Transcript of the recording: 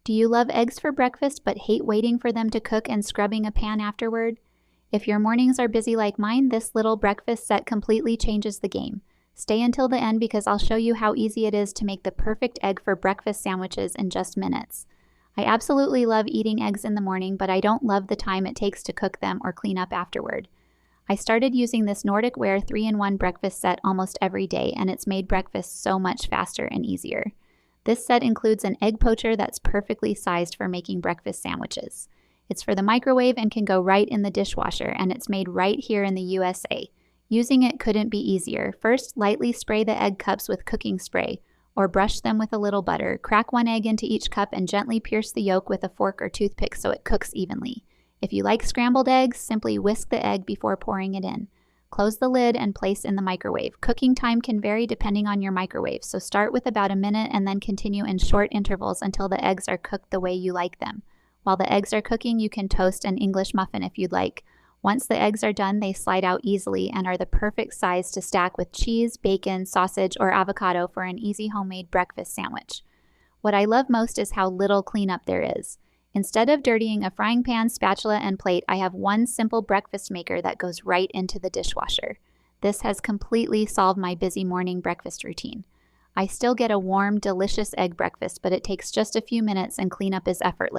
Do you love eggs for breakfast but hate waiting for them to cook and scrubbing a pan afterward? If your mornings are busy like mine, this little breakfast set completely changes the game. Stay until the end because I'll show you how easy it is to make the perfect egg for breakfast sandwiches in just minutes. I absolutely love eating eggs in the morning, but I don't love the time it takes to cook them or clean up afterward. I started using this Nordic Ware 3-in-1 breakfast set almost every day, and it's made breakfast so much faster and easier. This set includes an egg poacher that's perfectly sized for making breakfast sandwiches. It's for the microwave and can go right in the dishwasher, and it's made right here in the USA. Using it couldn't be easier. First, lightly spray the egg cups with cooking spray, or brush them with a little butter. Crack one egg into each cup and gently pierce the yolk with a fork or toothpick so it cooks evenly. If you like scrambled eggs, simply whisk the egg before pouring it in. Close the lid and place in the microwave. Cooking time can vary depending on your microwave, so start with about a minute and then continue in short intervals until the eggs are cooked the way you like them. While the eggs are cooking, you can toast an English muffin if you'd like. Once the eggs are done, they slide out easily and are the perfect size to stack with cheese, bacon, sausage, or avocado for an easy homemade breakfast sandwich. What I love most is how little cleanup there is. Instead of dirtying a frying pan, spatula, and plate, I have one simple breakfast maker that goes right into the dishwasher. This has completely solved my busy morning breakfast routine. I still get a warm, delicious egg breakfast, but it takes just a few minutes and cleanup is effortless.